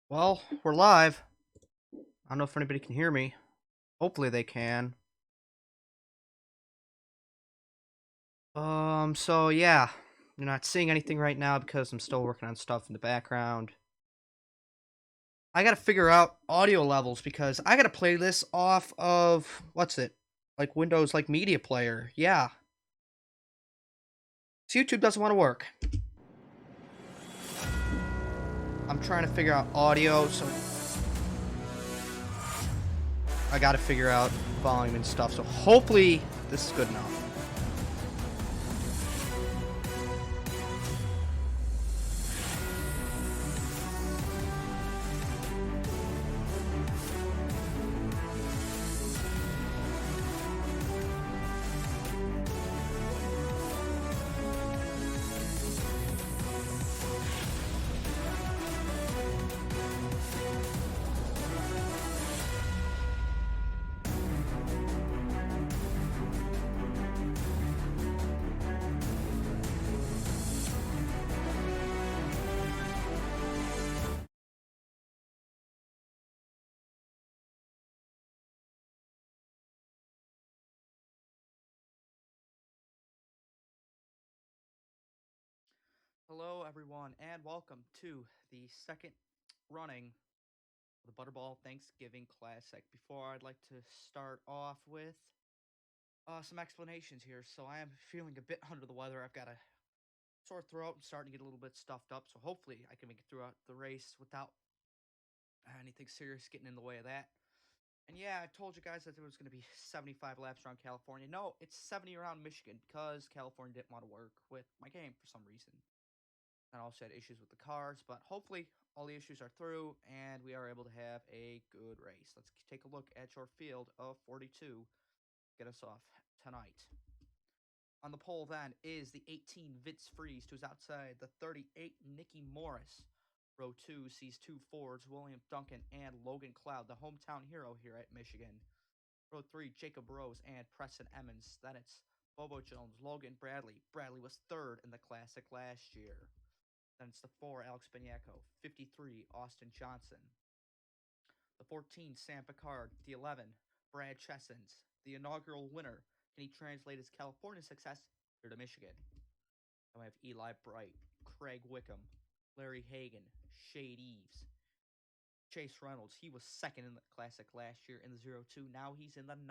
Well, we're live. I don't know if anybody can hear me. Hopefully they can. So yeah, you're not seeing anything right now because I'm still working on stuff in the background. I gotta figure out audio levels because I gotta play this off of what's it? Like Windows like media player. Yeah. So YouTube doesn't want to work. I'm trying to figure out audio, so I gotta figure out volume and stuff. So hopefully this is good enough. Hello, everyone, and welcome to the second running of the Butterball Thanksgiving Classic. Before I'd like to start off with some explanations here. So I am feeling a bit under the weather. I've got a sore throat and starting to get a little bit stuffed up. So hopefully I can make it throughout the race without anything serious getting in the way of that. And yeah, I told you guys that there was going to be 75 laps around California. No, it's 70 around Michigan because California didn't want to work with my game for some reason. And also had issues with the cars, but hopefully all the issues are through and we are able to have a good race. Let's take a look at your field of 42. Get us off tonight. On the pole then is the 18 Vince Freeze, who's outside the 38 Nicky Morris. Row 2 sees two Fords, William Duncan and Logan Cloud, the hometown hero here at Michigan. Row 3, Jacob Rose and Preston Emmons. Then it's Bobo Jones, Logan Bradley. Bradley was third in the Classic last year. Then it's the 4, Alex Beniaco. 53, Austin Johnson. The 14, Sam Picard. The 11, Brad Chessens. The inaugural winner. Can he translate his California success here to Michigan? Then we have Eli Bright, Craig Wickham, Larry Hagan, Shade Eves, Chase Reynolds. He was second in the Classic last year in the 02. Now he's in the 9.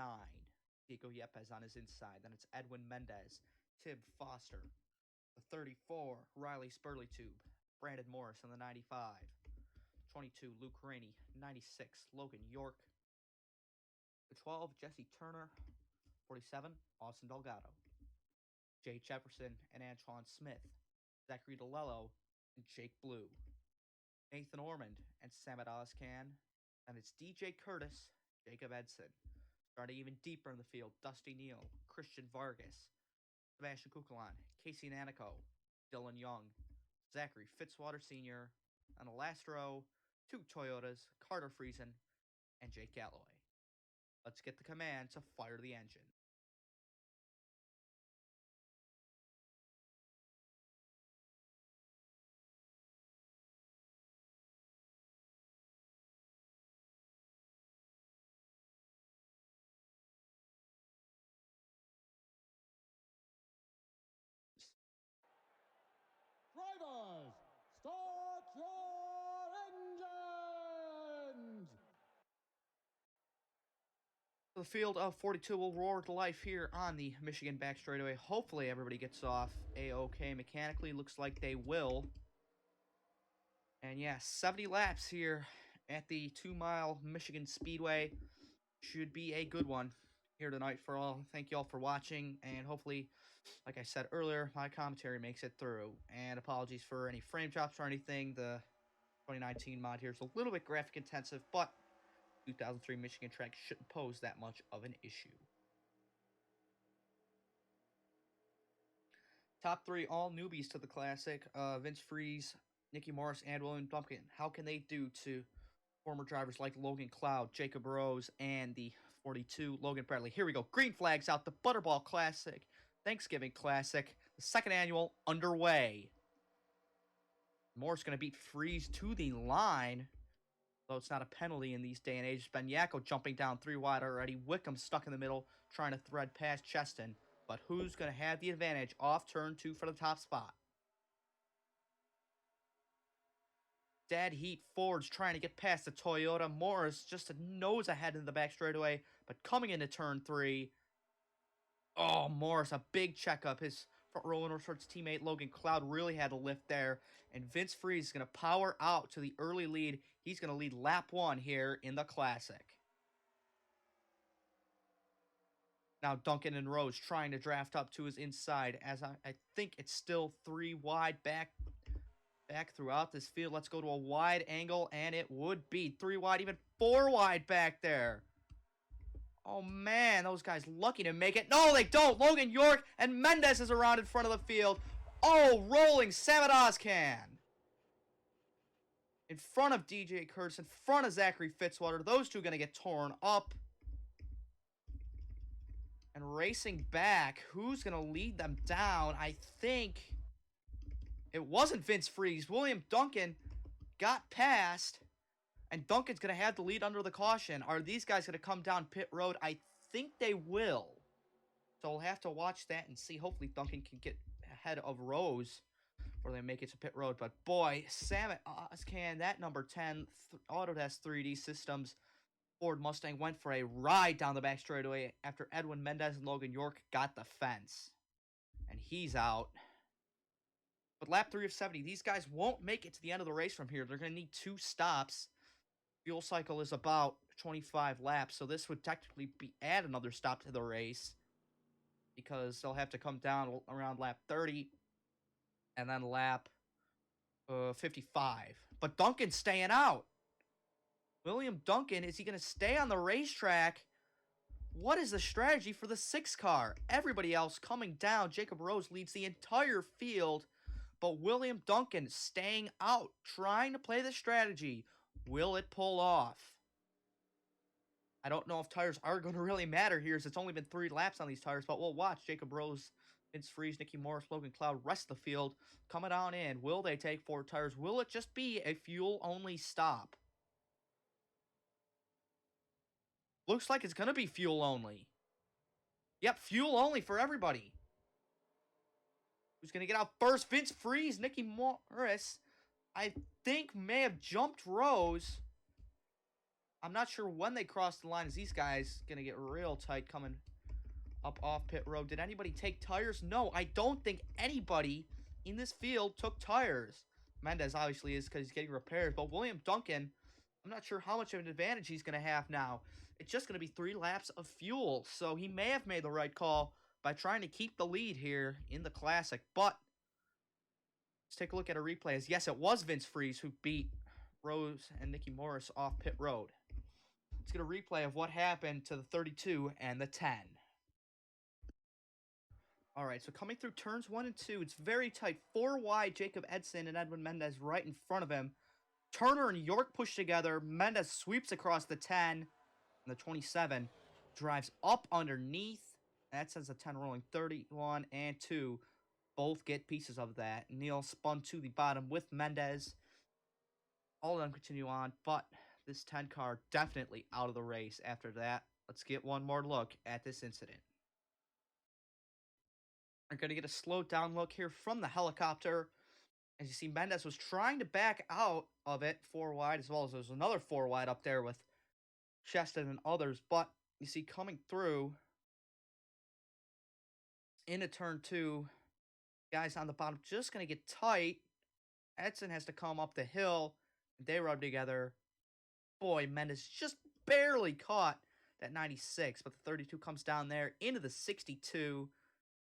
Diego Yepes on his inside. Then it's Edwin Mendez, Tib Foster, the 34, Riley Spurleytube, Brandon Morris in the 95, 22, Luke Rainey, 96, Logan York, the 12, Jesse Turner, 47, Austin Delgado, Jay Jefferson and Antoine Smith, Zachary DeLello, and Jake Blue, Nathan Ormond and Samad Ozcan, and it's DJ Curtis, Jacob Edson. Starting even deeper in the field, Dusty Neal, Christian Vargas, Sebastian Kukalan, Casey Nanico, Dylan Young, Zachary Fitzwater Sr., on the last row, two Toyotas, Carter Friesen, and Jake Galloway. Let's get the command to fire the engine. Drivers, start your engines! The field of 42 will roar to life here on the Michigan back straightaway. Hopefully everybody gets off A-OK mechanically. Looks like they will. And yeah, 70 laps here at the 2-mile Michigan Speedway. Should be a good one here tonight for all. Thank you all for watching, and hopefully, like I said earlier, my commentary makes it through. And apologies for any frame drops or anything. The 2019 mod here is a little bit graphic intensive, but 2003 Michigan track shouldn't pose that much of an issue. Top 3 all newbies to the Classic. Vince Freeze, Nicky Morris, and William Duncan. How can they do to former drivers like Logan Cloud, Jacob Rose, and the 42 Logan Bradley? Here we go. Green flags out. The Butterball Classic, Thanksgiving Classic, the second annual underway. Morris going to beat Freeze to the line. Though it's not a penalty in these day and age. Benyako jumping down 3 wide already. Wickham stuck in the middle, trying to thread past Cheston. But who's going to have the advantage off turn 2 for the top spot? Dead heat Ford's trying to get past the Toyota. Morris just a nose ahead in the back straightaway, but coming into turn 3. Oh, Morris, a big checkup. His front row Motorsports teammate Logan Cloud really had a lift there. And Vince Freeze is going to power out to the early lead. He's going to lead lap 1 here in the Classic. Now Duncan and Rose trying to draft up to his inside as I think it's still 3 wide back throughout this field. Let's go to a wide angle, and it would be 3 wide, even 4 wide back there. Oh, man, those guys lucky to make it. No, they don't. Logan York and Mendez is around in front of the field. Oh, rolling Samet Ozcan. In front of DJ Curtis, in front of Zachary Fitzwater. Those two are going to get torn up. And racing back, who's going to lead them down? I think it wasn't Vince Freeze. William Duncan got past, and Duncan's going to have the lead under the caution. Are these guys going to come down pit road? I think they will. So we'll have to watch that and see. Hopefully Duncan can get ahead of Rose before they make it to pit road. But boy, Samet Ozcan, that number 10, Autodesk 3D Systems Ford Mustang went for a ride down the back straightaway after Edwin Mendez and Logan York got the fence. And he's out. But lap 3 of 70, these guys won't make it to the end of the race from here. They're going to need 2 stops. Fuel cycle is about 25 laps, so this would technically be add another stop to the race because they'll have to come down around lap 30 and then lap 55. But Duncan's staying out. William Duncan, is he going to stay on the racetrack? What is the strategy for the 6 car? Everybody else coming down. Jacob Rose leads the entire field, but William Duncan staying out, trying to play the strategy. Will it pull off? I don't know if tires are going to really matter here, as it's only been 3 laps on these tires, but we'll watch. Jacob Rose, Vince Freeze, Nicky Morris, Logan Cloud, rest of the field coming on in. Will they take 4 tires? Will it just be a fuel-only stop? Looks like it's going to be fuel only. Yep, fuel only for everybody. Who's going to get out first? Vince Freeze, Nicky Morris, I think may have jumped Rose. I'm not sure when they crossed the line, as these guys going to get real tight coming up off pit road. Did anybody take tires? No, I don't think anybody in this field took tires. Mendez obviously is because he's getting repairs, but William Duncan, I'm not sure how much of an advantage he's going to have now. It's just going to be 3 laps of fuel, so he may have made the right call by trying to keep the lead here in the Classic. But let's take a look at a replay. As yes, it was Vince Freeze who beat Rose and Nicky Morris off pit road. Let's get a replay of what happened to the 32 and the 10. All right, so coming through turns 1 and 2, it's very tight. 4 wide, Jacob Edson and Edwin Mendez right in front of him. Turner and York push together. Mendez sweeps across the 10. And the 27 drives up underneath. That sends the 10 rolling. 31 and 2 both get pieces of that. Neal spun to the bottom with Mendez. All of them continue on, but this 10 car definitely out of the race after that. Let's get one more look at this incident. We're going to get a slowed down look here from the helicopter. As you see, Mendez was trying to back out of it 4 wide, as well as there's another 4 wide up there with Cheston and others, but you see coming through into turn 2, guys on the bottom just going to get tight. Edson has to come up the hill. They rub together. Boy, Mendez just barely caught that 96, but the 32 comes down there into the 62.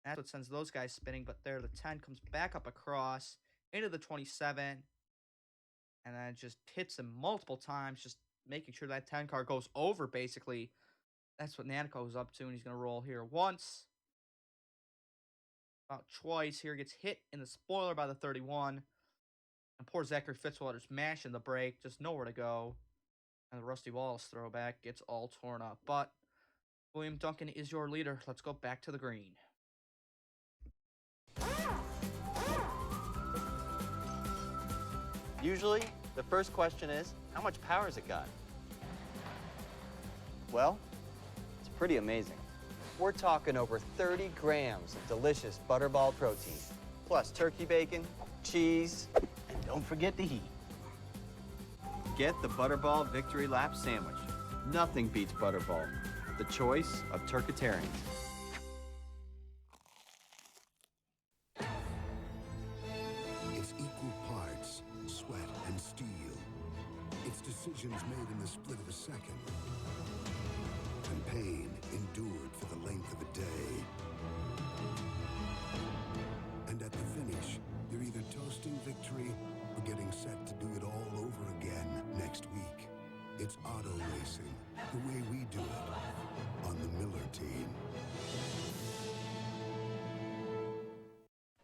That's what sends those guys spinning, but there the 10 comes back up across into the 27, and then just hits him multiple times, just making sure that 10 car goes over, basically. That's what Nanico is up to, and he's going to roll here once. About twice here. Gets hit in the spoiler by the 31. And poor Zachary Fitzwater's mashing the brake. Just nowhere to go. And the Rusty Wallace throwback gets all torn up. But William Duncan is your leader. Let's go back to the green. Usually, The first question is, how much power has it got? Well, it's pretty amazing. We're talking over 30 grams of delicious butterball protein, plus turkey bacon, cheese, and don't forget the heat. Get the Butterball Victory Lap Sandwich. Nothing beats Butterball, the choice of turkitarians. It's equal parts sweat and steel. It's decisions made in the split of a second. And pain endured for the length of a day. And at the finish, you're either toasting victory or getting set to do it all over again next week. It's auto racing, the way we do it on the Miller team.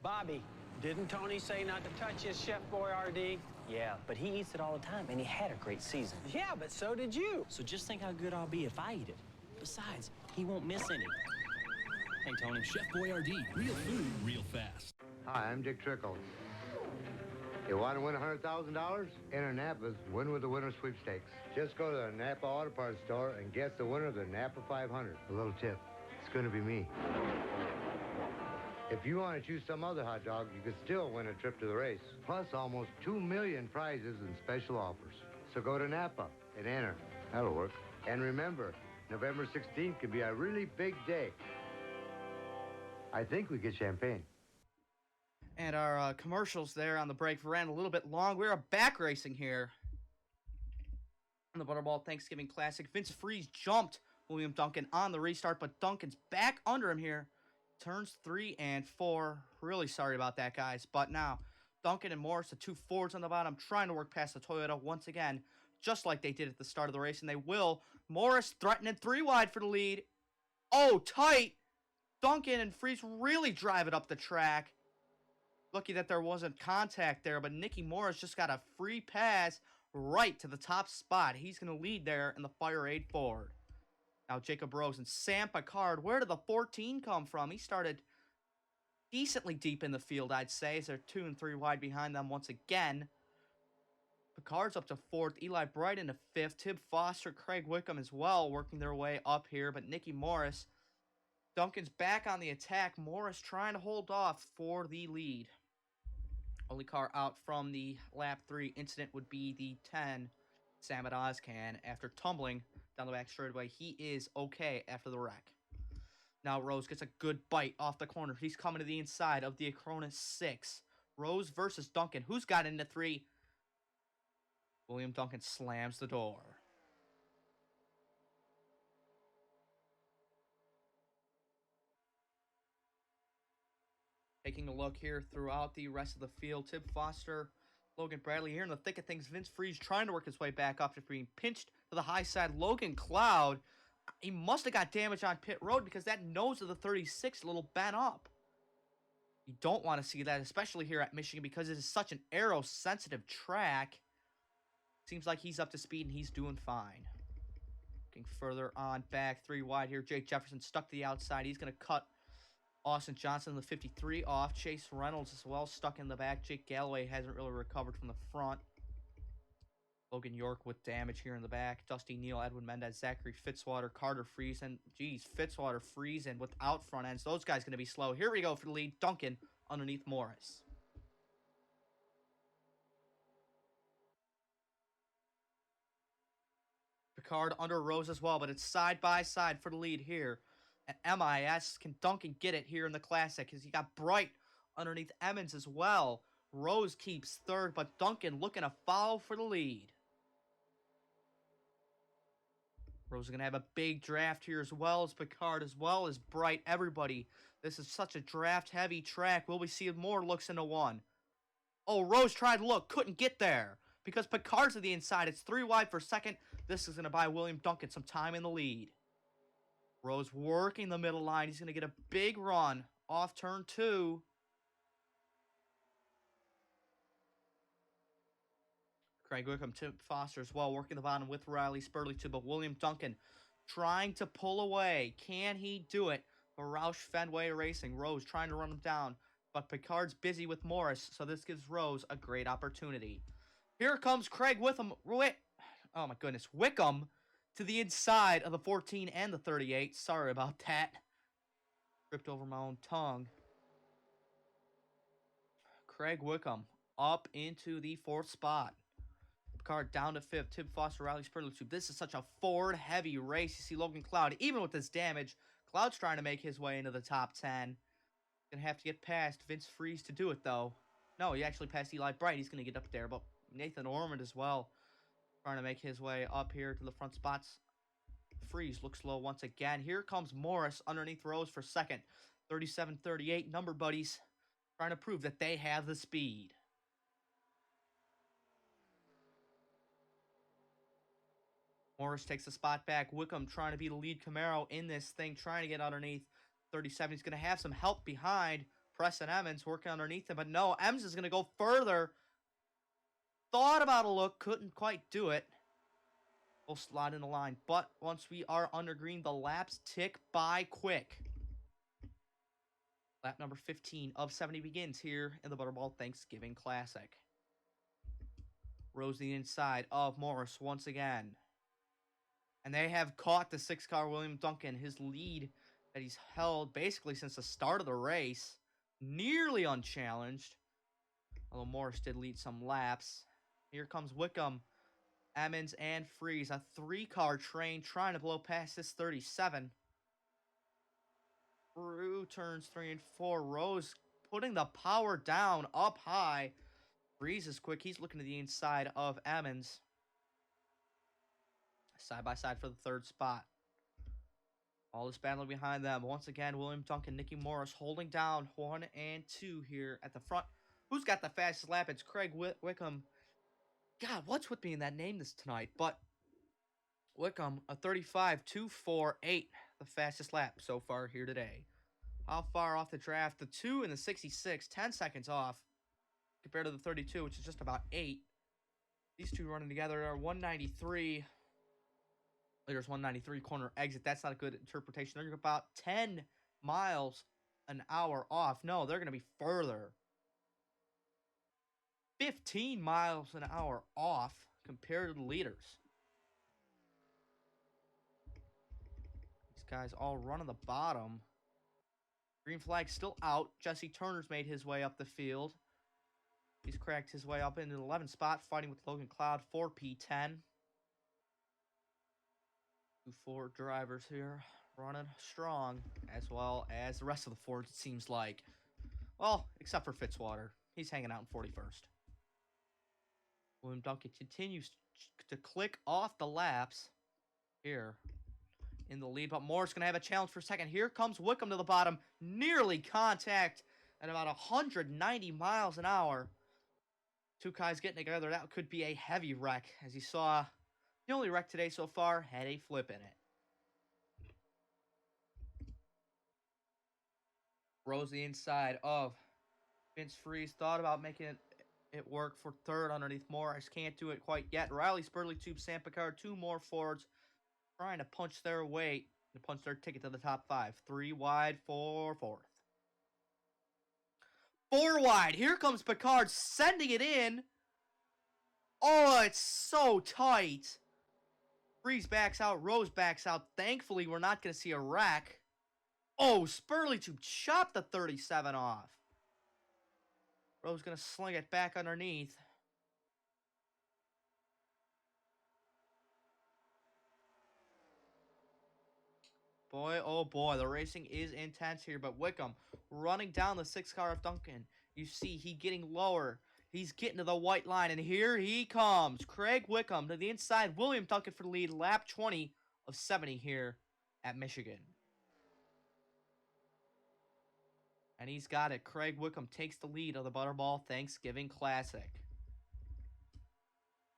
Bobby, didn't Tony say not to touch his Chef Boyardee? Yeah, but he eats it all the time, and he had a great season. Yeah, but so did you. So just think how good I'll be if I eat it. Besides, he won't miss any. Hey, Tony. Chef Boyardee, real food, real fast. Hi, I'm Dick Trickles. You want to win $100,000? Enter Napa's Win with the Winner sweepstakes. Just go to the Napa Auto Parts store and guess the winner of the Napa 500. A little tip, it's going to be me. If you want to choose some other hot dog, you could still win a trip to the race, plus almost 2 million prizes and special offers. So go to Napa and enter. That'll work. And remember, November 16th could be a really big day. I think we get champagne. And our commercials there on the break ran a little bit long. We're back racing here on the Butterball Thanksgiving Classic. Vince Freeze jumped William Duncan on the restart, but Duncan's back under him here. Turns 3 and 4. Really sorry about that, guys. But now, Duncan and Morris, the two Fords on the bottom, trying to work past the Toyota once again, just like they did at the start of the race, and they will. Morris threatening 3 wide for the lead. Oh, tight. Duncan and Freeze really drive it up the track. Lucky that there wasn't contact there, but Nicky Morris just got a free pass right to the top spot. He's going to lead there in the Fire 8 Ford. Now Jacob Rose and Sam Picard. Where did the 14 come from? He started decently deep in the field, I'd say, as they're 2 and 3 wide behind them once again. Picard's up to 4th. Eli Bright into 5th. Tib Foster, Craig Wickham as well, working their way up here. But Nicky Morris, Duncan's back on the attack. Morris trying to hold off for the lead. Only car out from the lap 3 incident would be the 10, Samad Ozcan. After tumbling down the back straightaway, he is okay after the wreck. Now Rose gets a good bite off the corner. He's coming to the inside of the Acronis 6. Rose versus Duncan. Who's got into 3? William Duncan slams the door. Taking a look here throughout the rest of the field. Tib Foster, Logan Bradley here in the thick of things. Vince Freeze trying to work his way back up after being pinched to the high side. Logan Cloud, he must have got damage on pit road because that nose of the 36 a little bent up. You don't want to see that, especially here at Michigan, because it is such an aero-sensitive track. Seems like he's up to speed and he's doing fine. Looking further on back, 3 wide here. Jake Jefferson stuck to the outside. He's going to cut Austin Johnson, the 53, off. Chase Reynolds as well, stuck in the back. Jake Galloway hasn't really recovered from the front. Logan York with damage here in the back. Dusty Neal, Edwin Mendez, Zachary Fitzwater, Carter Friesen. Geez, Fitzwater, Friesen without front ends. Those guys going to be slow. Here we go for the lead. Duncan underneath Morris. Picard under Rose as well, but it's side by side for the lead here at MIS. Can Duncan get it here in the Classic? Because he got Bright underneath Emmons as well. Rose keeps 3rd, but Duncan looking to follow for the lead. Rose is going to have a big draft here as well as Picard, as well as Bright. Everybody, this is such a draft-heavy track. Will we see more looks into one? Oh, Rose tried to look, couldn't get there because Picard's to the inside. It's 3 wide for 2nd. This is going to buy William Duncan some time in the lead. Rose working the middle line. He's going to get a big run off turn 2. Craig Wickham, Tim Foster as well, working the bottom with Riley Spurley too, but William Duncan trying to pull away. Can he do it? For Roush Fenway Racing. Rose trying to run him down, but Picard's busy with Morris, so this gives Rose a great opportunity. Here comes Craig Wickham. Oh my goodness. Wickham to the inside of the 14 and the 38. Sorry about that. Tripped over my own tongue. Craig Wickham up into the 4th spot. Picard down to 5th. Tim Foster, Riley Spurlitube. This is such a Ford-heavy race. You see Logan Cloud, even with this damage, Cloud's trying to make his way into the top 10. Gonna have to get past Vince Freeze to do it, though. No, he actually passed Eli Bright. He's gonna get up there, but Nathan Ormond as well, trying to make his way up here to the front spots. Freeze looks low once again. Here comes Morris underneath Rose for second. 37-38, number buddies, trying to prove that they have the speed. Morris takes the spot back. Wickham trying to be the lead Camaro in this thing, trying to get underneath 37. He's going to have some help behind. Preston Emmons working underneath him, but no, Emmons is going to go further. Thought about a look, couldn't quite do it. We'll slide in the line, but once we are under green, the laps tick by quick. Lap number 15 of 70 begins here in the Butterball Thanksgiving Classic. Rose the inside of Morris once again. And they have caught the 6-car William Duncan, his lead that he's held basically since the start of the race, nearly unchallenged. Although Morris did lead some laps. Here comes Wickham, Emmons, and Freeze. A 3-car train trying to blow past this 37. Through turns 3 and 4. Rose putting the power down up high. Freeze is quick. He's looking to the inside of Emmons. Side by side for the 3rd spot. All this battling behind them. Once again, William Duncan, Nicky Morris holding down 1 and 2 here at the front. Who's got the fastest lap? It's Craig Wickham. God, what's with me in that name this tonight? But Wickham, a 35.248, the fastest lap so far here today. How far off the draft? The 2 and the 66, 10 seconds off compared to the 32, which is just about 8. These two running together are 193. There's 193 corner exit. That's not a good interpretation. They're about 10 miles an hour off. No, they're going to be further. 15 miles an hour off compared to the leaders. These guys all run on the bottom. Green flag still out. Jesse Turner's made his way up the field. He's cracked his way up into the 11th spot, fighting with Logan Cloud, 4P10. 2 drivers here running strong, as well as the rest of the Fords, it seems like. Well, except for Fitzwater. He's hanging out in 41st. William Duncan continues to click off the laps here in the lead, but Moore's going to have a challenge for second. Here comes Wickham to the bottom. Nearly contact at about 190 miles an hour. 2 guys getting together. That could be a heavy wreck. As you saw, the only wreck today so far had a flip in it. Rose the inside of Vince Freeze. Thought about making it work for 3rd underneath Morris. Can't do it quite yet. Riley Spurlitube, Sam Picard, 2 more Fords trying to punch their weight to punch their ticket to the top 5. 3 wide for 4th. 4 wide. Here comes Picard sending it in. Oh, it's so tight. Freeze backs out. Rose backs out. Thankfully, we're not going to see a wreck. Oh, Spurlitube chopped the 37 off. Rose going to sling it back underneath. Boy, oh boy, the racing is intense here, but Wickham running down the 6-car of Duncan. You see, he getting lower. He's getting to the white line, and here he comes. Craig Wickham to the inside. William Duncan for the lead. Lap 20 of 70 here at Michigan. And he's got it. Craig Wickham takes the lead of the Butterball Thanksgiving Classic.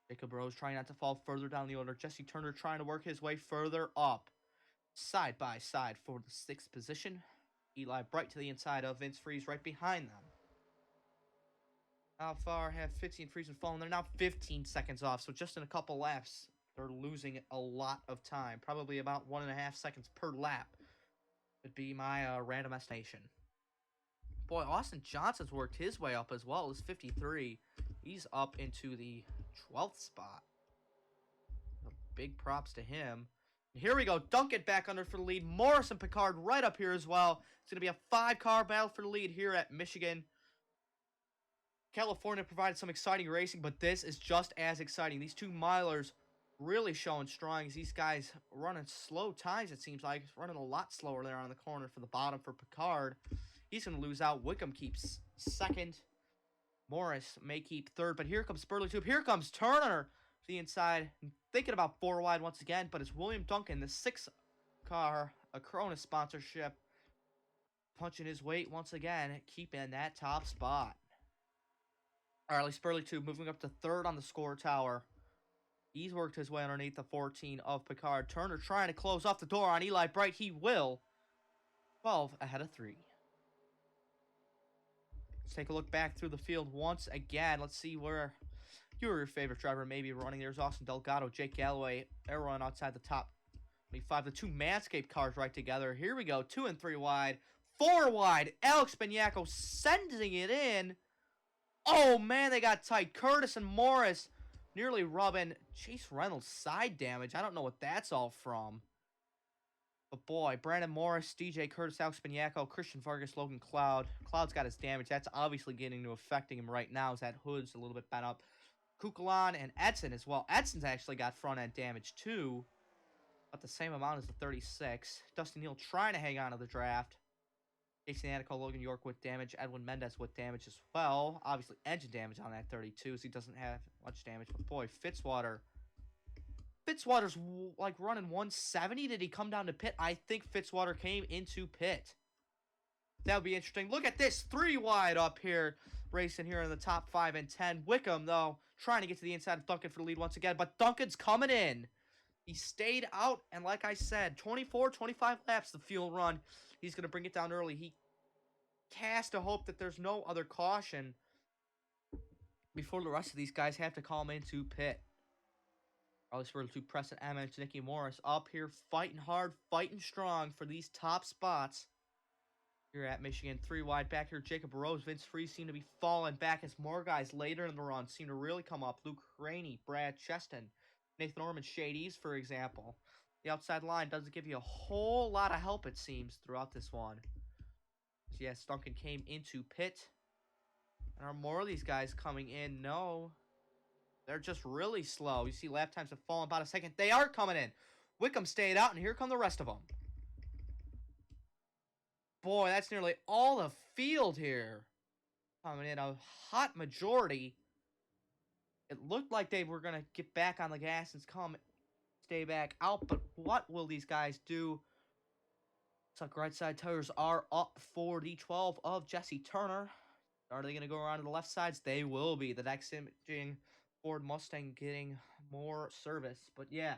Jacob Rose trying not to fall further down the order. Jesse Turner trying to work his way further up. Side by side for the 6th position. Eli Bright to the inside of Vince Freeze right behind them. How far have Fitzy and Freeze fallen? They're now 15 seconds off, so just in a couple laps, they're losing a lot of time. Probably about 1.5 seconds per lap would be my random estimation. Boy, Austin Johnson's worked his way up as well as 53. He's up into the 12th spot. Big props to him. Here we go. Duncan back under for the lead. Morris and Picard right up here as well. It's going to be a 5-car battle for the lead here at Michigan. California provided some exciting racing, but this is just as exciting. These 2 milers really showing strong as these guys running slow times, it seems like. Running a lot slower there on the corner for the bottom for Picard. He's going to lose out. Wickham keeps second. Morris may keep third, but here comes Spurley Tube. Here comes Turner to the inside. Thinking about 4 wide once again, but it's William Duncan, the 6-car Acronis sponsorship, punching his weight once again, keeping that top spot. Riley Spurley Tube moving up to third on the score tower. He's worked his way underneath the 14 of Picard. Turner trying to close off the door on Eli Bright. He will. 12 ahead of 3. Let's take a look back through the field once again. Let's see where your favorite driver may be running. There's Austin Delgado, Jake Galloway. They're running outside the top 25. The 2 Manscaped cars right together. Here we go. 2 and 3 wide. 4 wide. Alex Beniaco sending it in. Oh, man, they got tight. Curtis and Morris nearly rubbing Chase Reynolds' side damage. I don't know what that's all from. But boy, Brandon Morris, DJ Curtis, Alex Beniaco, Christian Vargas, Logan Cloud. Cloud's got his damage. That's obviously getting to affecting him right now as that hood's a little bit bent up. Kukulon and Edson as well. Edson's actually got front-end damage too. About the same amount as the 36. Dustin Neal trying to hang on to the draft. Jason Anico, Logan York with damage. Edwin Mendez with damage as well. Obviously, engine damage on that 32, so he doesn't have much damage. But boy, Fitzwater's like running 170. Did he come down to pit? I think Fitzwater came into pit. That would be interesting. Look at this. 3 wide up here. Racing here in the top 5 and 10. Wickham, though, trying to get to the inside of Duncan for the lead once again. But Duncan's coming in. He stayed out. And like I said, 24, 25 laps the fuel run. He's going to bring it down early. He has to hope that there's no other caution before the rest of these guys have to call him into pit. Riley Spurley to Preston Emmons, Nicky Morris up here fighting hard, fighting strong for these top spots. Here at Michigan, 3 wide back here. Jacob Rose, Vince Freeze seem to be falling back as more guys later in the run seem to really come up. Luke Rainey, Brad Cheston, Nathan Orman, Shades, for example. The outside line doesn't give you a whole lot of help, it seems, throughout this one. So yes, Duncan came into pit. And are more of these guys coming in? No. They're just really slow. You see lap times have fallen about a second. They are coming in. Wickham stayed out, and here come the rest of them. Boy, that's nearly all the field here. Coming in a hot majority. It looked like they were going to get back on the gas and stay back out. But what will these guys do? Looks like right side tires are up for the 12 of Jesse Turner. Are they going to go around to the left sides? They will be. The next imaging Ford Mustang getting more service. But yeah,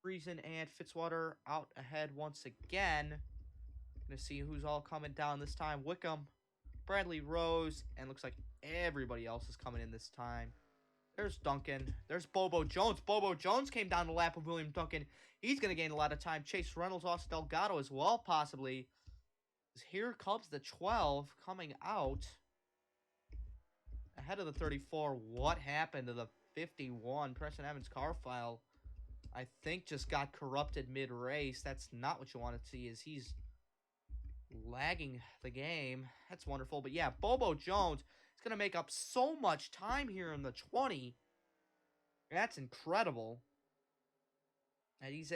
Friesen and Fitzwater out ahead once again. Going to see who's all coming down this time. Wickham, Bradley Rose, and looks like everybody else is coming in this time. There's Duncan. There's Bobo Jones. Bobo Jones came down the lap of William Duncan. He's going to gain a lot of time. Chase Reynolds, Austin Delgado as well, possibly. Here comes the 12 coming out. Ahead of the 34. What happened to the 51? Preston Evans car file, I think, just got corrupted mid-race. That's not what you want to see, is he's lagging the game. That's wonderful. But yeah, Bobo Jones is going to make up so much time here in the 20. That's incredible. And he's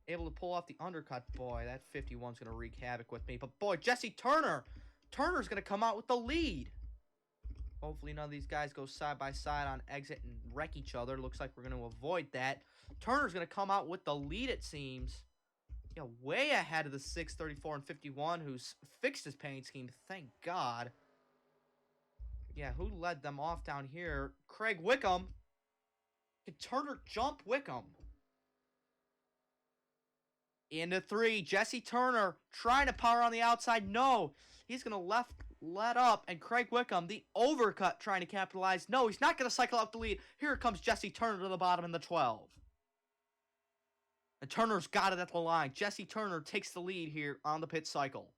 able to pull off the undercut. Boy, that 51's going to wreak havoc with me. But boy, Jesse Turner. Turner's going to come out with the lead. Hopefully none of these guys go side by side on exit and wreck each other. Looks like we're going to avoid that. Turner's going to come out with the lead, it seems. Yeah, way ahead of the 6, 34, and 51, who's fixed his paint scheme. Thank God. Yeah, who led them off down here? Craig Wickham. Can Turner jump Wickham? Into 3. Jesse Turner trying to power on the outside. No. He's going to let up. And Craig Wickham, the overcut, trying to capitalize. No, he's not going to cycle out the lead. Here comes Jesse Turner to the bottom in the 12. And Turner's got it at the line. Jesse Turner takes the lead here on the pit cycle.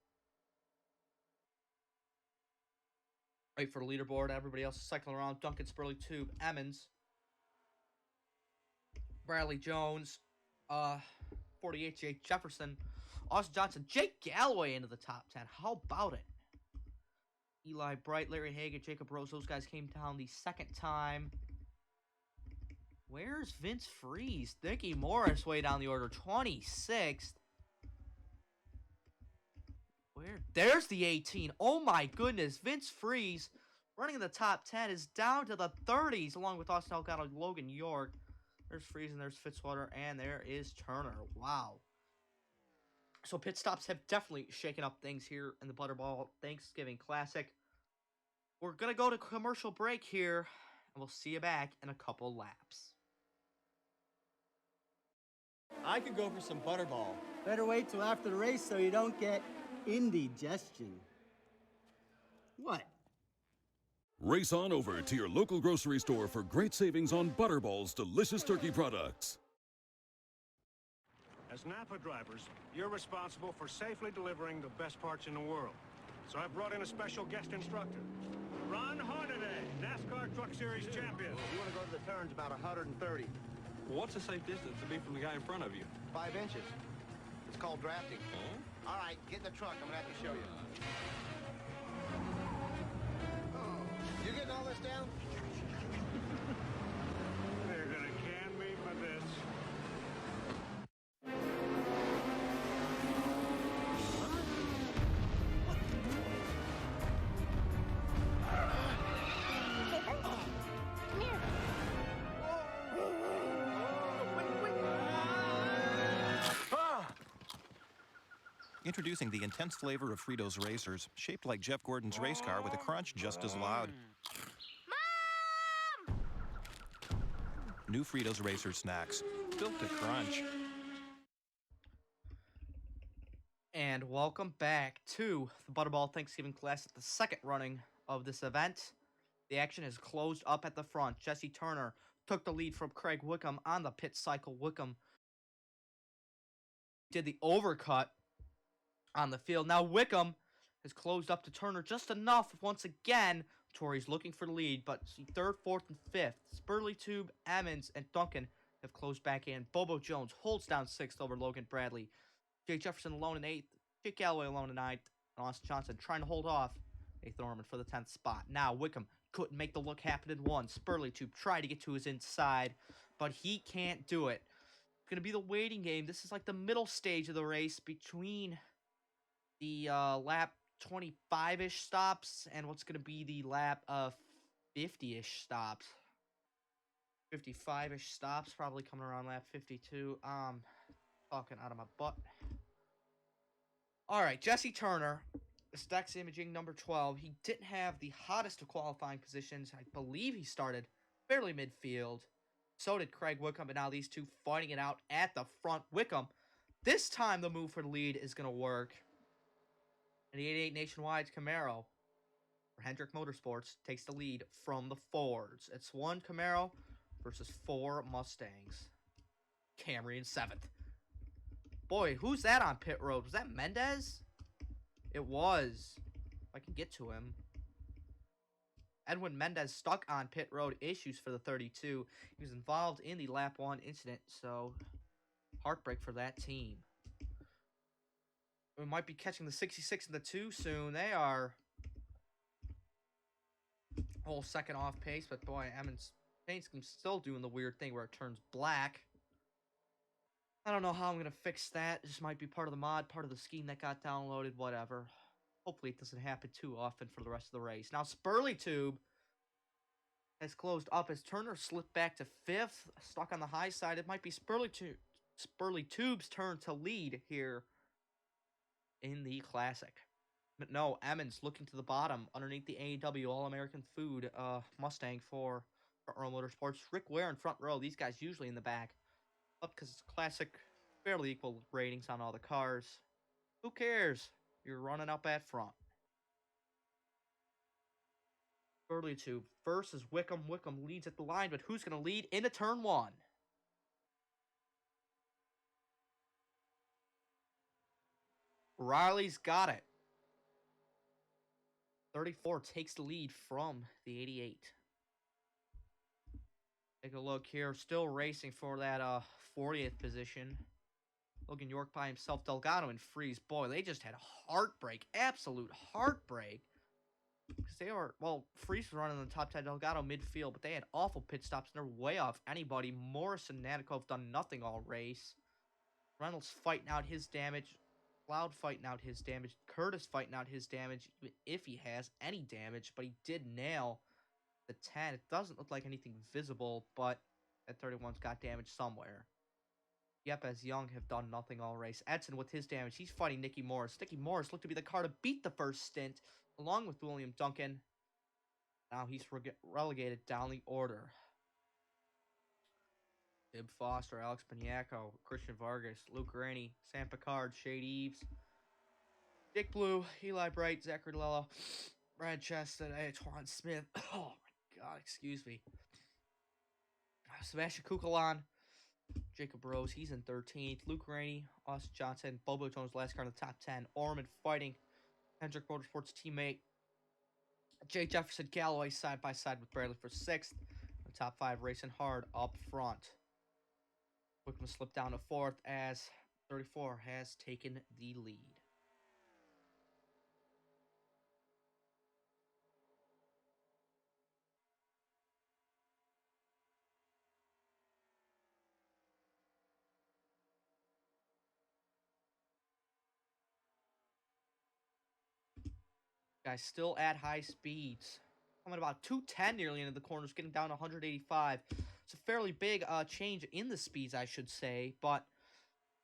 Wait for the leaderboard. Everybody else is cycling around. Duncan, Spurley, Tube, Emmons. Bradley Jones, 48, Jake Jefferson, Austin Johnson, Jake Galloway into the top 10. How about it? Eli Bright, Larry Hagan, Jacob Rose, those guys came down the second time. Where's Vince Freeze? Dickie Morris way down the order, 26th. Where? There's the 18. Oh my goodness. Vince Freeze running in the top 10 is down to the 30s along with Austin Delgado, Logan York. There's Freeze and there's Fitzwater and there is Turner. Wow. So pit stops have definitely shaken up things here in the Butterball Thanksgiving Classic. We're going to go to commercial break here and we'll see you back in a couple laps. I could go for some butterball. Better wait till after the race so you don't get indigestion. What? Race on over to your local grocery store for great savings on Butterball's delicious turkey products. As Napa drivers, you're responsible for safely delivering the best parts in the world. So I brought in a special guest instructor. Ron Hornaday, NASCAR Truck Series champion. You want to go to the turns about 130. What's a safe distance to be from the guy in front of you? 5 inches. It's called drafting. Huh? All right, get in the truck. I'm going to have to show you. You getting all this down? They're going to can me for this. Introducing the intense flavor of Fritos Racers, shaped like Jeff Gordon's race car with a crunch just as loud. Mom! New Fritos Racer snacks, built to crunch. And welcome back to the Butterball Thanksgiving Classic, the second running of this event. The action is closed up at the front. Jesse Turner took the lead from Craig Wickham on the pit cycle. Wickham did the overcut on the field. Now Wickham has closed up to Turner just enough once again. Torrey's looking for the lead, but third, fourth, and fifth. Spurley, Tube, Emmons, and Duncan have closed back in. Bobo Jones holds down sixth over Logan Bradley. Jake Jefferson alone in eighth. Jake Galloway alone in ninth. And Austin Johnson trying to hold off Nathan Norman for the 10th spot. Now Wickham couldn't make the look happen in one. Spurley Tube tried to get to his inside, but he can't do it. It's going to be the waiting game. This is like the middle stage of the race between the lap 25-ish stops and what's going to be the lap 50-ish stops. 55-ish stops, probably coming around lap 52. Talking out of my butt. All right, Jesse Turner, Stax Imaging number 12. He didn't have the hottest of qualifying positions. I believe he started fairly midfield. So did Craig Wickham, but now these two fighting it out at the front. Wickham, this time the move for the lead is going to work. And the 88 Nationwide Camaro for Hendrick Motorsports takes the lead from the Fords. It's one Camaro versus four Mustangs. Camry in 7th. Boy, who's that on pit road? Was that Mendez? It was. If I can get to him. Edwin Mendez stuck on pit road, issues for the 32. He was involved in the lap 1 incident, so heartbreak for that team. We might be catching the 66 and the 2 soon. They are a whole second off pace, but boy, Emmons paint scheme's still doing the weird thing where it turns black. I don't know how I'm going to fix that. This might be part of the mod, part of the scheme that got downloaded, whatever. Hopefully it doesn't happen too often for the rest of the race. Now, Spurley Tube has closed up as Turner slipped back to 5th, stuck on the high side. It might be Spurley Tube's turn to lead here in the Classic. But no, Emmons looking to the bottom underneath the AEW All-American Food Mustang for Earl Motorsports. Rick Ware in front row. These guys usually in the back. Up because it's Classic. Fairly equal ratings on all the cars. Who cares? You're running up at front. Spurley Tube versus Wickham. Wickham leads at the line, but who's going to lead into turn 1? Riley's got it. 34 takes the lead from the 88. Take a look here. Still racing for that 40th position. Logan York by himself. Delgado and Freeze. Boy, they just had heartbreak. Absolute heartbreak. Because they were, well, Freeze was running in the top 10. Delgado midfield. But they had awful pit stops. And they're way off anybody. Morris and Nadikov done nothing all race. Reynolds fighting out his damage. Cloud fighting out his damage. Curtis fighting out his damage. Even if he has any damage. But he did nail the 10. It doesn't look like anything visible. But that 31's got damage somewhere. Yep, as Young have done nothing all race. Edson with his damage. He's fighting Nicky Morris. Nicky Morris looked to be the car to beat the first stint, along with William Duncan. Now he's relegated down the order. Tib Foster, Alex Paniaco, Christian Vargas, Luke Rainey, Sam Picard, Shade Eves, Dick Blue, Eli Bright, Zachary Lello, Brad Cheston, Antoine Smith. Oh my god, excuse me. Sebastian Kukalan, Jacob Rose, he's in 13th. Luke Rainey, Austin Johnson, Bobo Jones, last car in the top 10. Orman fighting Hendrick Motorsports teammate Jay Jefferson Galloway side by side with Bradley for 6th. The top 5 racing hard up front. Wickham slipped down to 4th as 34 has taken the lead. Guys, still at high speeds. Coming about 210 nearly into the corners, getting down to 185. It's a fairly big change in the speeds, I should say, but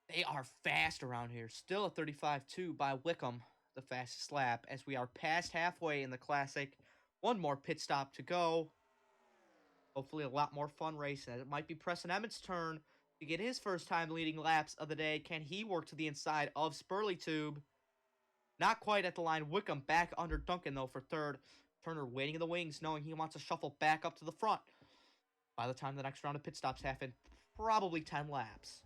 they are fast around here. Still a 35.2 by Wickham, the fastest lap, as we are past halfway in the Classic. One more pit stop to go. Hopefully a lot more fun racing. It might be Preston Emmett's turn to get his first time leading laps of the day. Can he work to the inside of Spurleytube? Not quite at the line. Wickham back under Duncan, though, for 3rd. Turner waiting in the wings, knowing he wants to shuffle back up to the front. By the time the next round of pit stops happen, probably 10 laps.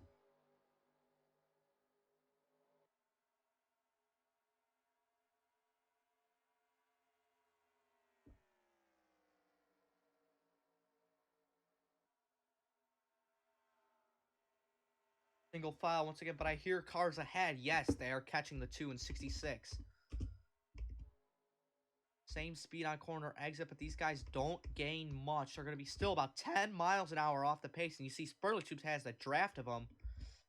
Single file once again, but I hear cars ahead. Yes, they are catching the 2 in 66. Same speed on corner exit, but these guys don't gain much. They're going to be still about 10 miles an hour off the pace. And you see Spurleytube has that draft of them.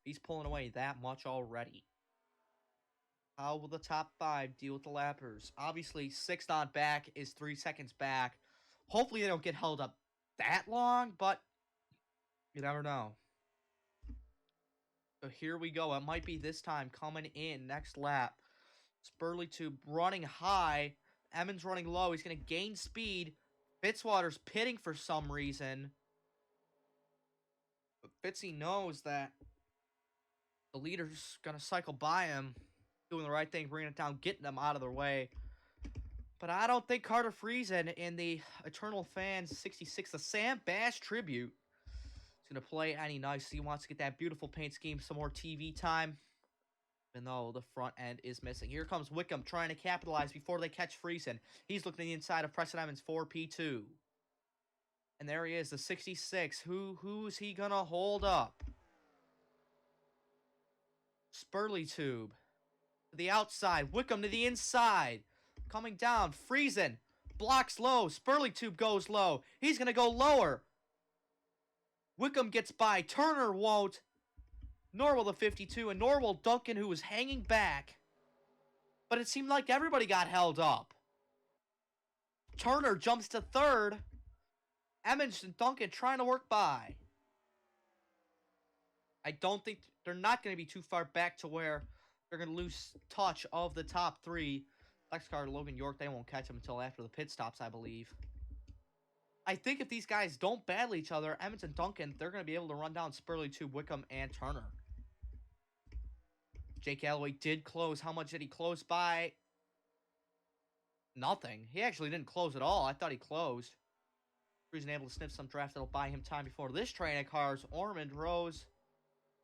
He's pulling away that much already. How will the top 5 deal with the lappers? Obviously, 6th on back is 3 seconds back. Hopefully they don't get held up that long, but you never know. So here we go. It might be this time coming in next lap. Spurleytube running high. Emmons running low. He's going to gain speed. Fitzwater's pitting for some reason. But Fitzy knows that the leader's going to cycle by him. Doing the right thing, bringing it down, getting them out of their way. But I don't think Carter Friesen in the Eternal Fans 66, the Sam Bass tribute, is going to play any nice. He wants to get that beautiful paint scheme, some more TV time. Even though the front end is missing. Here comes Wickham trying to capitalize before they catch Friesen. He's looking at the inside of Preston Emmons 4P2. And there he is, the 66. Who's he going to hold up? Spurleytube to the outside. Wickham to the inside. Coming down. Friesen blocks low. Spurleytube goes low. He's going to go lower. Wickham gets by. Turner won't. Nor will the 52, and nor will Duncan, who was hanging back. But it seemed like everybody got held up. Turner jumps to 3rd. Emmons and Duncan trying to work by. I don't think they're not going to be too far back to where they're going to lose touch of the top 3. Next car, Logan York, they won't catch him until after the pit stops, I believe. I think if these guys don't battle each other, Emmons and Duncan, they're going to be able to run down Spurleytube, Wickham, and Turner. Jake Galloway did close. How much did he close by? Nothing. He actually didn't close at all. I thought he closed. He's able to sniff some draft that'll buy him time before this train of cars. Ormond, Rose,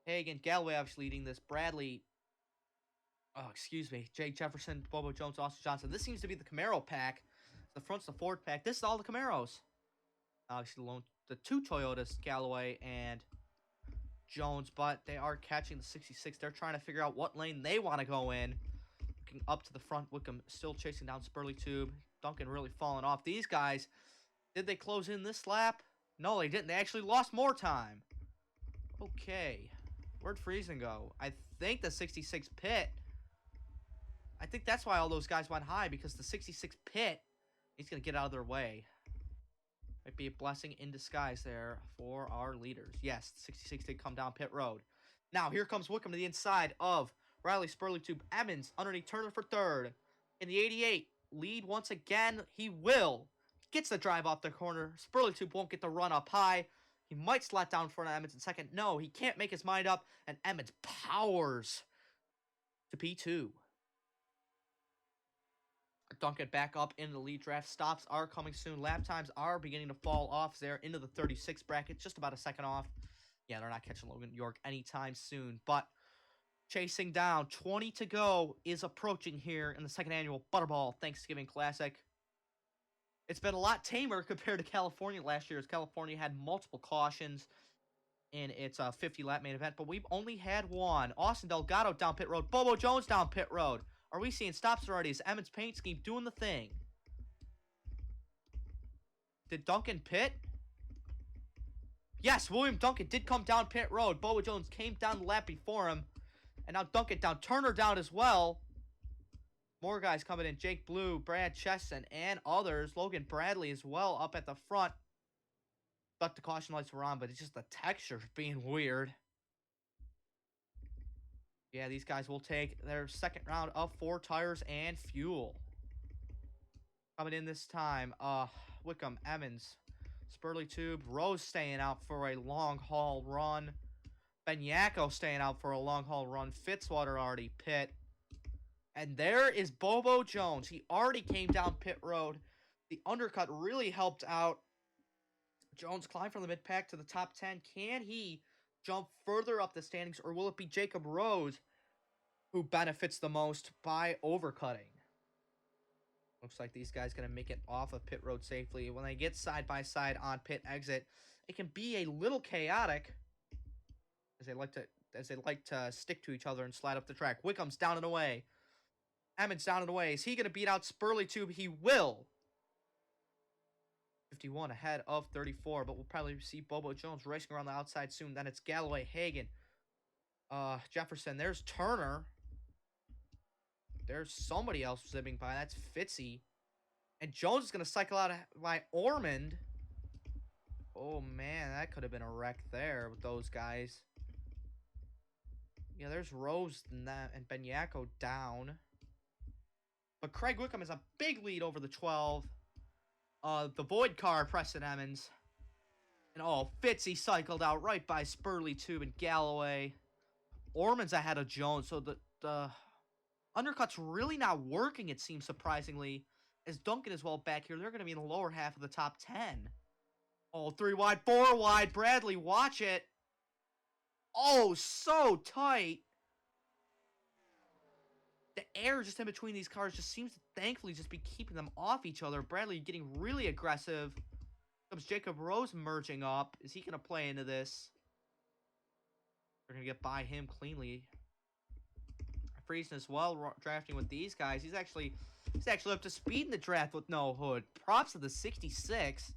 Hagan, Galloway obviously leading this. Bradley. Oh, excuse me. Jake Jefferson, Bobo Jones, Austin Johnson. This seems to be the Camaro pack. The front's the Ford pack. This is all the Camaros. Obviously, the two Toyotas, Galloway and Jones, but they are catching the 66. They're trying to figure out what lane they want to go in. Looking up to the front, Wickham still chasing down Spurley Tube. Duncan really falling off. These guys, did they close in this lap? No, they didn't. They actually lost more time. Okay. Where'd Friesen go? I think the 66 pit. I think that's why all those guys went high, because the 66 pit, he's going to get out of their way. Might be a blessing in disguise there for our leaders. Yes, 66 did come down pit road. Now, here comes Wickham to the inside of Riley, Spurley Tube, Emmons underneath Turner for third. In the 88, lead once again. He will. Gets the drive off the corner. Spurley Tube won't get the run up high. He might slot down in front of Emmons in second. No, he can't make his mind up. And Emmons powers to P2. Duncan back up in the lead draft. Stops are coming soon. Lap times are beginning to fall off there into the 36 bracket. Just about a second off. Yeah, they're not catching Logan York anytime soon. But chasing down. 20 to go is approaching here in the second annual Butterball Thanksgiving Classic. It's been a lot tamer compared to California last year, as California had multiple cautions in its 50-lap main event, but we've only had one. Austin Delgado down pit road. Bobo Jones down pit road. Are we seeing stops already? Is Emmons paint scheme doing the thing? Did Duncan pit? Yes, William Duncan did come down pit road. Bobo Jones came down the lap before him. And now Duncan down. Turner down as well. More guys coming in. Jake Blue, Brad Chesson, and others. Logan Bradley as well up at the front. Thought the caution lights were on, but it's just the texture being weird. Yeah, these guys will take their second round of 4 tires and fuel. Coming in this time, Wickham, Emmons, Spurley Tube, Rose staying out for a long haul run. Benyako staying out for a long haul run. Fitzwater already pit. And there is Bobo Jones. He already came down pit road. The undercut really helped out. Jones climbed from the mid-pack to the top 10. Can he jump further up the standings, or will it be Jacob Rose who benefits the most by overcutting? Looks like these guys going to make it off of pit road safely. When they get side by side on pit exit, it can be a little chaotic, as they like to stick to each other and slide up the track. Wickham's down and away. Emmons down and away. Is he going to beat out Spurley Tube? He will. 51 ahead of 34, but we'll probably see Bobo Jones racing around the outside soon. Then it's Galloway, Hagan, Jefferson. There's Turner. There's somebody else zipping by. That's Fitzy. And Jones is going to cycle out by Ormond. Oh, man, that could have been a wreck there with those guys. Yeah, there's Rose and Benyako down. But Craig Wickham has a big lead over the 12. The Void car, Preston Emmons. And Fitzy cycled out right by Spurley Tube and Galloway. Ormond's ahead of Jones, so the undercut's really not working, it seems, surprisingly. As Duncan is well back here, they're going to be in the lower half of the top 10. 3 wide, 4 wide. Bradley, watch it. So tight. The air just in between these cars just seems to thankfully just be keeping them off each other. Bradley getting really aggressive. Comes Jacob Rose merging up. Is he going to play into this? They're going to get by him cleanly. Friesen as well, drafting with these guys. He's actually up to speed in the draft with no hood. Props to the 66.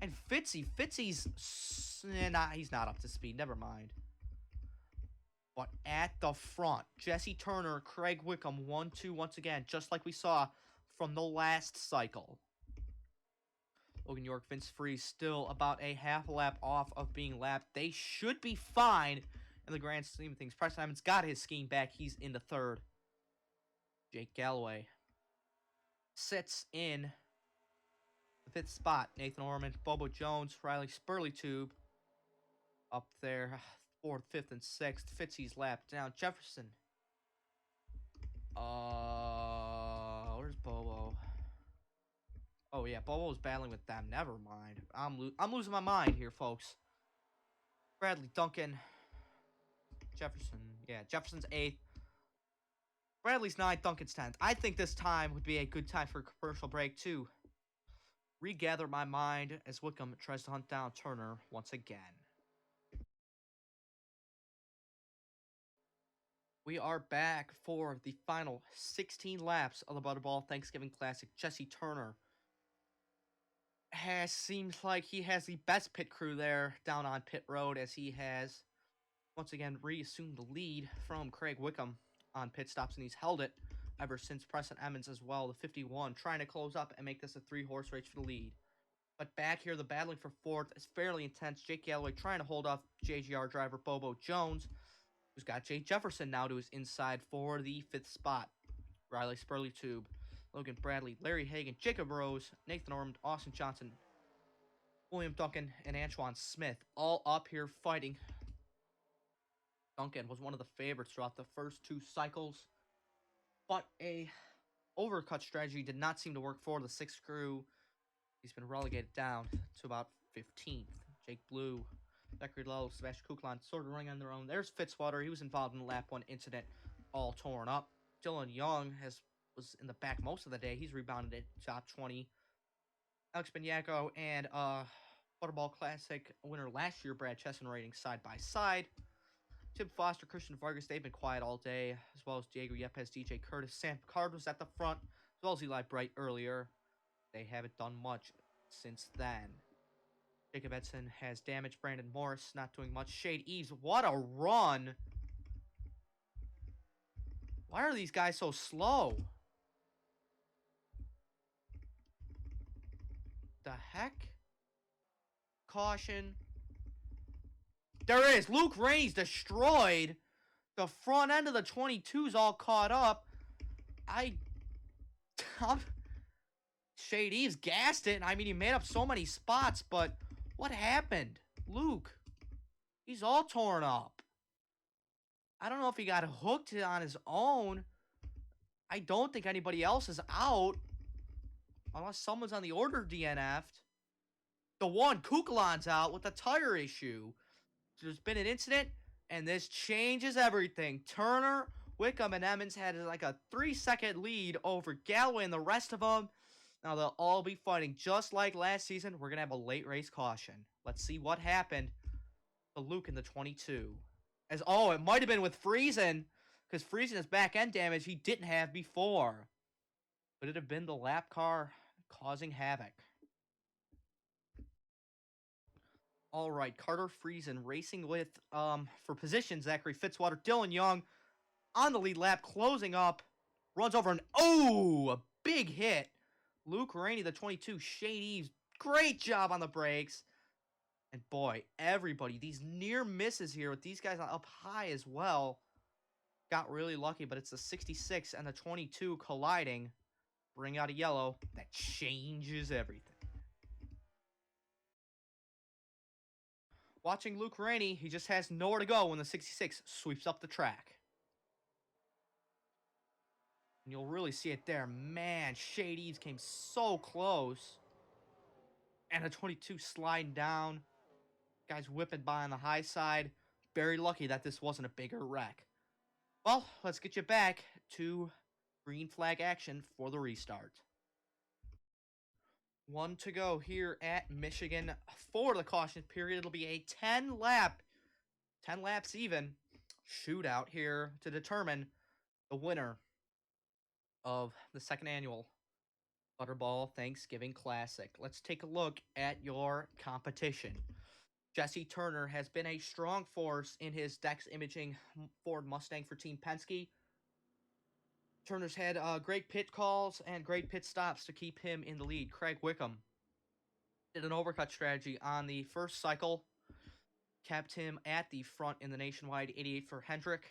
And Fitzy's he's not up to speed. Never mind. But at the front, Jesse Turner, Craig Wickham, 1-2 once again, just like we saw from the last cycle. Logan York, Vince Freeze still about a half a lap off of being lapped. They should be fine in the grand scheme of things. Preston Emmons got his scheme back. He's in the third. Jake Galloway sits in the 5th spot. Nathan Ormond, Bobo Jones, Riley Spurley Tube up there. 4th, 5th, and 6th. Fitzy's lap down. Jefferson. Where's Bobo? Oh, yeah. Bobo's battling with them. Never mind. I'm losing my mind here, folks. Bradley, Duncan. Jefferson. Yeah, Jefferson's 8th. Bradley's 9th. Duncan's 10th. I think this time would be a good time for a commercial break, too. regather my mind as Wickham tries to hunt down Turner once again. We are back for the final 16 laps of the Butterball Thanksgiving Classic. Jesse Turner seems like he has the best pit crew there down on pit road, as he has once again reassumed the lead from Craig Wickham on pit stops, and he's held it ever since. Preston Emmons as well, the 51, trying to close up and make this a 3-horse race for the lead. But back here, the battling for fourth is fairly intense. Jake Galloway trying to hold off JGR driver Bobo Jones, who's got Jay Jefferson now to his inside for the 5th spot. Riley Spurley Tube, Logan Bradley, Larry Hagan, Jacob Rose, Nathan Ormond, Austin Johnson, William Duncan, and Antoine Smith all up here fighting. Duncan was one of the favorites throughout the first 2 cycles, but a overcut strategy did not seem to work for the 6th crew. He's been relegated down to about 15th. Jake Blue, Zachary Lowe, Sebastian Kuklon sort of running on their own. There's Fitzwater. He was involved in the lap 1 incident, all torn up. Dylan Young was in the back most of the day. He's rebounded at top 20. Alex Benyako and Butterball Classic winner last year, Brad Chesson, rating side by side. Tim Foster, Christian Vargas, they've been quiet all day, as well as Diego Yepes, DJ Curtis. Sam Picard was at the front, as well as Eli Bright earlier. They haven't done much since then. Jacob Edson has damaged. Brandon Morris not doing much. Shade Eves, what a run! Why are these guys so slow? The heck? Caution. There is. Luke Rainey's destroyed. The front end of the 22's all caught up. Shade Eves gassed it. I mean, he made up so many spots, but what happened? Luke, he's all torn up. I don't know if he got hooked on his own. I don't think anybody else is out, unless someone's on the order DNF'd. The one, Kukulon's out with a tire issue. There's been an incident, and this changes everything. Turner, Wickham, and Emmons had like a 3-second lead over Galloway and the rest of them. Now they'll all be fighting just like last season. We're going to have a late race caution. Let's see what happened to Luke in the 22. It might have been with Friesen, because Friesen has back end damage he didn't have before. Could it have been the lap car causing havoc? All right, Carter Friesen racing with, for position, Zachary Fitzwater. Dylan Young on the lead lap, closing up. Runs over a big hit. Luke Rainey, the 22. Shane Eves, great job on the brakes. And boy, everybody, these near misses here with these guys up high as well. Got really lucky, but it's the 66 and the 22 colliding. Bring out a yellow. That changes everything. Watching Luke Rainey, he just has nowhere to go when the 66 sweeps up the track. And you'll really see it there. Man, Shade Eves came so close. And the 22 sliding down. Guys whipping by on the high side. Very lucky that this wasn't a bigger wreck. Well, let's get you back to green flag action for the restart. 1 to go here at Michigan for the caution period. It'll be a 10 laps even, shootout here to determine the winner of the 2nd annual Butterball Thanksgiving Classic. Let's take a look at your competition. Jesse Turner has been a strong force in his Dex Imaging Ford Mustang for Team Penske. Turner's had great pit calls and great pit stops to keep him in the lead. Craig Wickham did an overcut strategy on the first cycle, kept him at the front in the nationwide 88 for Hendrick.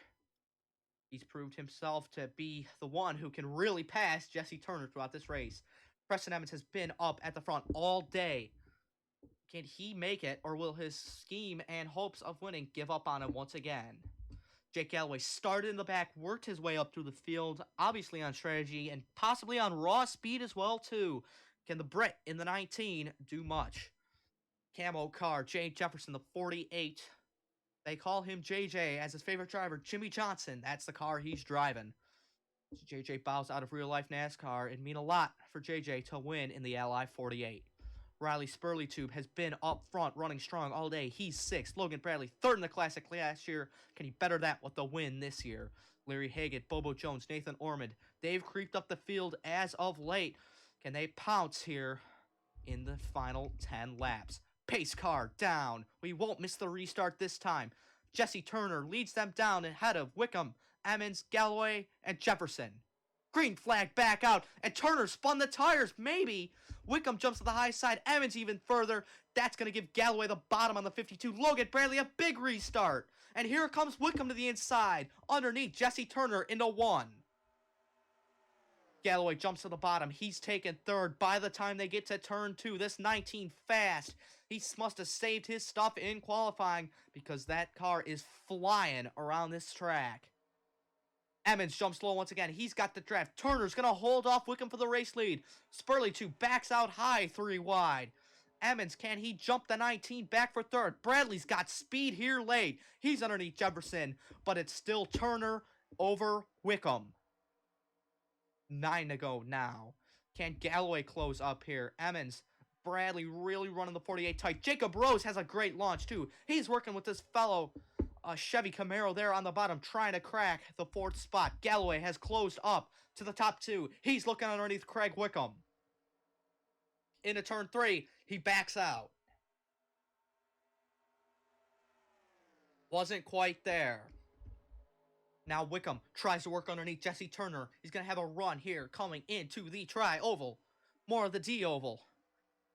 He's proved himself to be the one who can really pass Jesse Turner throughout this race. Preston Emmons has been up at the front all day. Can he make it, or will his scheme and hopes of winning give up on him once again? Jake Galloway started in the back, worked his way up through the field, obviously on strategy, and possibly on raw speed as well, too. Can the Brit in the 19 do much? Camo car, Jay Jefferson, the 48. They call him JJ as his favorite driver, Jimmy Johnson. That's the car he's driving. JJ bows out of real-life NASCAR. It'd mean a lot for JJ to win in the Ally 48. Riley Spurley-Tube has been up front running strong all day. He's 6th. Logan Bradley, 3rd in the Classic last year. Can he better that with the win this year? Larry Haggett, Bobo Jones, Nathan Ormond. They've creeped up the field as of late. Can they pounce here in the final 10 laps? Pace car down. We won't miss the restart this time. Jesse Turner leads them down ahead of Wickham, Emmons, Galloway, and Jefferson. Green flag back out, and Turner spun the tires, maybe. Wickham jumps to the high side, Emmons even further. That's going to give Galloway the bottom on the 52. Logan Bradley, a big restart. And here comes Wickham to the inside, underneath Jesse Turner into 1. Galloway jumps to the bottom. He's taken 3rd by the time they get to turn 2. This 19 fast. He must have saved his stuff in qualifying because that car is flying around this track. Emmons jumps low once again. He's got the draft. Turner's going to hold off Wickham for the race lead. Spurley-Tube backs out high, 3 wide. Emmons, can he jump the 19 back for 3rd? Bradley's got speed here late. He's underneath Jefferson, but it's still Turner over Wickham. 9 to go now. Can Galloway close up here? Emmons, Bradley really running the 48 tight. Jacob Rose has a great launch too. He's working with this fellow Chevy Camaro there on the bottom, trying to crack the 4th spot. Galloway has closed up to the top 2. He's looking underneath Craig Wickham. Into turn 3, he backs out. Wasn't quite there. Now Wickham tries to work underneath Jesse Turner. He's going to have a run here coming into the tri-oval. More of the D-oval.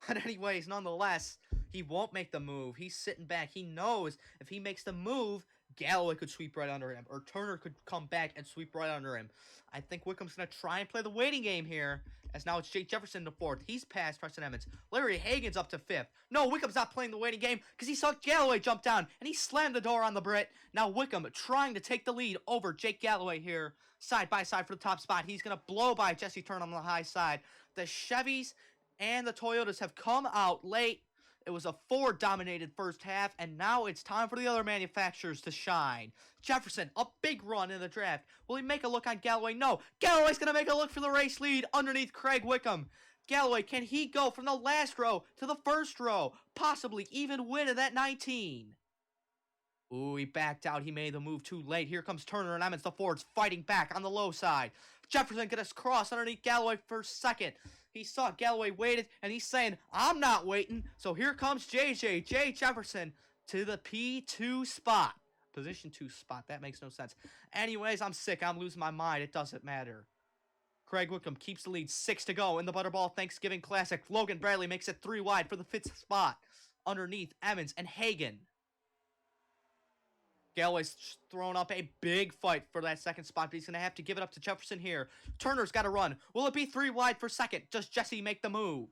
But anyways, nonetheless, he won't make the move. He's sitting back. He knows if he makes the move, Galloway could sweep right under him. Or Turner could come back and sweep right under him. I think Wickham's going to try and play the waiting game here. As now it's Jake Jefferson to 4th. He's past Preston Emmons. Larry Hagan's up to 5th. No, Wickham's not playing the waiting game because he saw Galloway jump down. And he slammed the door on the Brit. Now Wickham trying to take the lead over Jake Galloway here. Side by side for the top spot. He's going to blow by Jesse Turner on the high side. The Chevys and the Toyotas have come out late. It was a Ford-dominated first half, and now it's time for the other manufacturers to shine. Jefferson, a big run in the draft. Will he make a look on Galloway? No. Galloway's going to make a look for the race lead underneath Craig Wickham. Galloway, can he go from the last row to the first row? Possibly even win in that 19. Ooh, he backed out. He made the move too late. Here comes Turner and Emmons. The Fords fighting back on the low side. Jefferson gets cross underneath Galloway for 2nd. He saw Galloway waited, and he's saying, I'm not waiting. So here comes Jay Jefferson to the P2 spot. Position 2 spot. That makes no sense. Anyways, I'm sick. I'm losing my mind. It doesn't matter. Craig Wickham keeps the lead. 6 to go in the Butterball Thanksgiving Classic. Logan Bradley makes it 3 wide for the 5th spot. Underneath Emmons and Hagan. Galloway's thrown up a big fight for that 2nd spot, but he's going to have to give it up to Jefferson here. Turner's got to run. Will it be 3 wide for 2nd? Does Jesse make the move?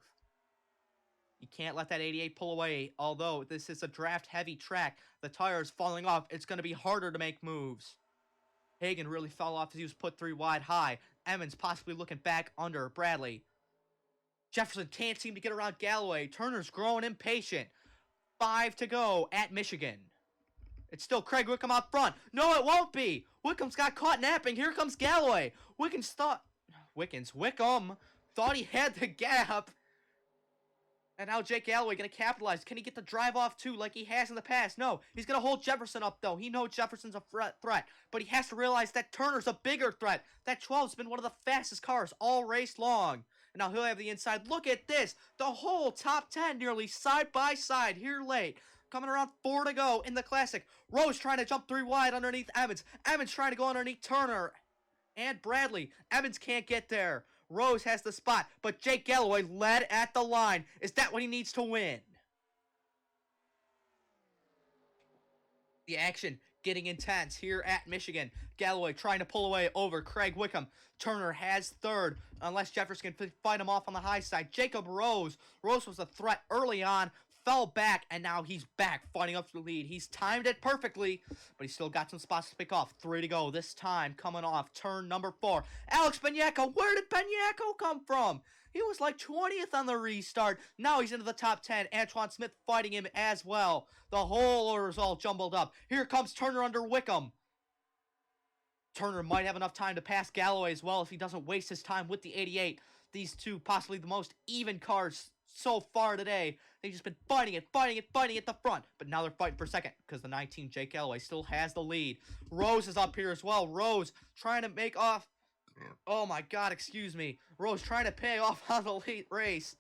You can't let that 88 pull away. Although this is a draft-heavy track, the tires falling off. It's going to be harder to make moves. Hagan really fell off as he was put 3 wide high. Emmons possibly looking back under Bradley. Jefferson can't seem to get around Galloway. Turner's growing impatient. 5 to go at Michigan. It's still Craig Wickham out front. No, it won't be. Wickham's got caught napping. Here comes Galloway. Wickham thought he had the gap. And now Jake Galloway going to capitalize. Can he get the drive off too like he has in the past? No. He's going to hold Jefferson up though. He knows Jefferson's a threat. But he has to realize that Turner's a bigger threat. That 12's been one of the fastest cars all race long. And now he'll have the inside. Look at this. The whole top 10 nearly side by side here late. Coming around 4 to go in the Classic. Rose trying to jump 3 wide underneath Emmons. Emmons trying to go underneath Turner and Bradley. Emmons can't get there. Rose has the spot, but Jake Galloway led at the line. Is that what he needs to win? The action getting intense here at Michigan. Galloway trying to pull away over Craig Wickham. Turner has 3rd, unless Jefferson can fight him off on the high side. Jacob Rose. Rose was a threat early on. Fell back, and now he's back, fighting up for the lead. He's timed it perfectly, but he's still got some spots to pick off. 3 to go this time, coming off turn number 4. Alex Benyako, where did Benyako come from? He was like 20th on the restart. Now he's into the top 10. Antoine Smith fighting him as well. The whole order is all jumbled up. Here comes Turner under Wickham. Turner might have enough time to pass Galloway as well if he doesn't waste his time with the 88. These two, possibly the most even cars so far today. They've just been fighting it at the front. But now they're fighting for second because the 19, Jake Galloway, still has the lead. Rose is up here as well. Rose trying to make off. Oh my God, excuse me. Rose trying to pay off on the late race.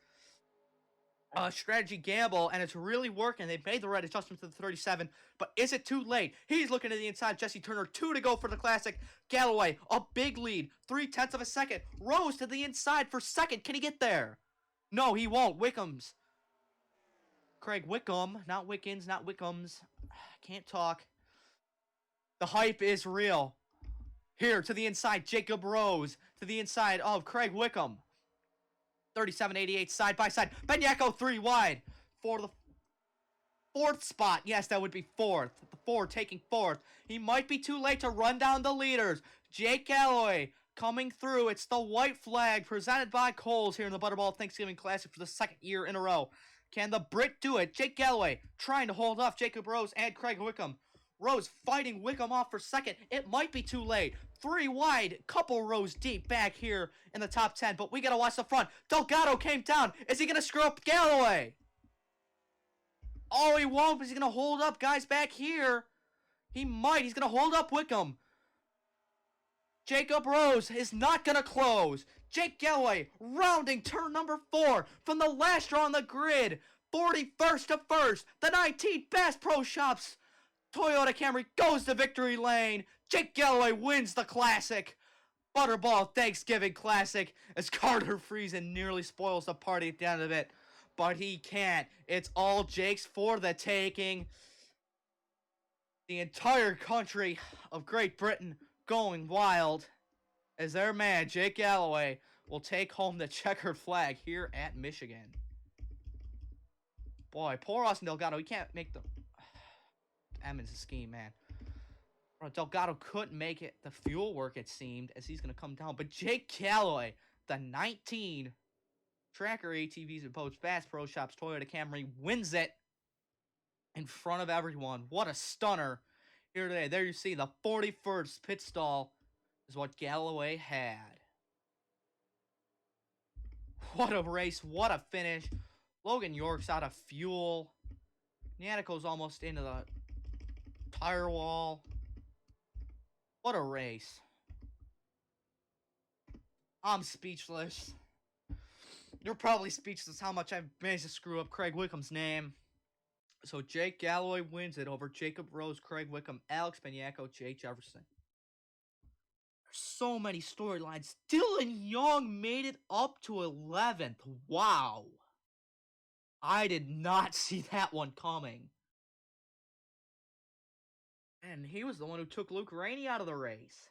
Strategy gamble, and it's really working. They've made the right adjustment to the 37, but is it too late? He's looking to the inside. Jesse Turner, 2 to go for the Classic. Galloway, a big lead, 0.3 of a second. Rose to the inside for second. Can he get there? No, he won't. Wickham's. Craig Wickham, not Wickens, not Wickham's. Can't talk. The hype is real. Here to the inside, Jacob Rose to the inside of Craig Wickham. 37.88 side by side. Benyako 3 wide for the 4th spot. Yes, that would be 4th. The 4 taking 4th. He might be too late to run down the leaders. Jake Galloway coming through. It's the white flag presented by Coles here in the Butterball Thanksgiving Classic for the 2nd year in a row. Can the Brit do it? Jake Galloway trying to hold off Jacob Rose and Craig Wickham. Rose fighting Wickham off for second. It might be too late. 3 wide, couple rows deep back here in the top 10, but we gotta watch the front. Delgado came down. Is he gonna screw up Galloway? Oh, he won't, but he's gonna hold up guys back here. He might. He's gonna hold up Wickham. Jacob Rose is not gonna close. Jake Galloway rounding turn number 4 from the last row on the grid. 41st to 1st. The 19 Bass Pro Shops Toyota Camry goes to victory lane. Jake Galloway wins the Classic. Butterball Thanksgiving Classic as Carter Friesen nearly spoils the party at the end of it. But he can't. It's all Jake's for the taking. The entire country of Great Britain going wild as their man, Jake Galloway, will take home the checkered flag here at Michigan. Boy, poor Austin Delgado. He can't make the... Emmons' scheme, man. Delgado couldn't make it the fuel work, it seemed, as he's going to come down. But Jake Galloway, the 19 Tracker ATVs and Boats Bass Pro Shops Toyota Camry, wins it in front of everyone. What a stunner here today. There you see the 41st pit stall is what Galloway had. What a race. What a finish. Logan York's out of fuel. Niatico's almost into the tire wall. What a race. I'm speechless. You're probably speechless how much I've managed to screw up Craig Wickham's name. So Jake Galloway wins it over Jacob Rose, Craig Wickham, Alex Benyako, Jake Jefferson. There's so many storylines. Dylan Young made it up to 11th. Wow. I did not see that one coming. And he was the one who took Luke Rainey out of the race.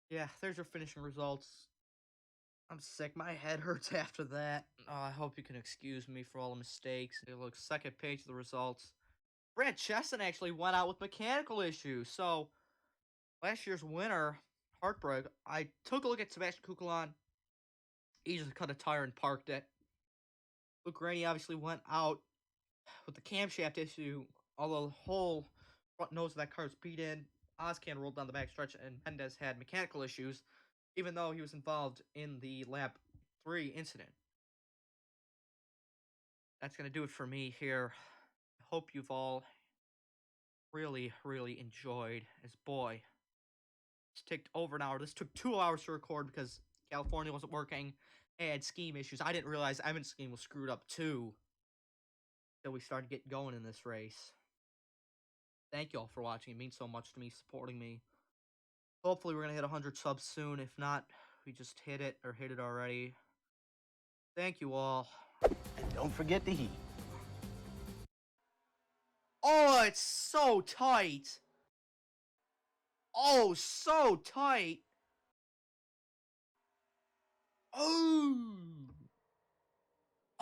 Yeah, there's your finishing results. I'm sick. My head hurts after that. I hope you can excuse me for all the mistakes. It looks second page of the results. Brad Chesson actually went out with mechanical issues. So, last year's winner, heartbreak. I took a look at Sebastian Kukulon. He just cut a tire and parked it. Luke Rainey obviously went out with the camshaft issue. Although the whole front nose of that car is beat in. Ozcan rolled down the backstretch, and Mendez had mechanical issues, even though he was involved in the Lap 3 incident. That's going to do it for me here. I hope you've all really, really enjoyed. As boy, it's took over an hour. This took 2 hours to record because California wasn't working. I had scheme issues. I didn't realize Evan's scheme was screwed up too until we started getting going in this race. Thank you all for watching. It means so much to me, supporting me. Hopefully we're going to hit 100 subs soon. If not, we just hit it or hit it already. Thank you all. And don't forget the heat. Oh, it's so tight. Oh, so tight. Oh.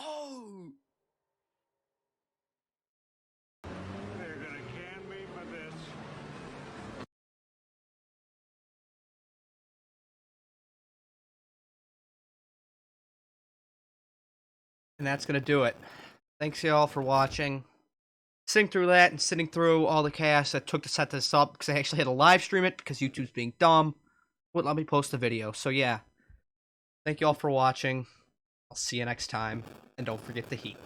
Oh. They're gonna can me for this. And that's going to do it. Thanks y'all for watching. Sitting through that and sitting through all the chaos that took to set this up, because I actually had to live stream it because YouTube's being dumb. Wouldn't let me post the video. So yeah. Thank you all for watching. I'll see you next time, and don't forget the heat.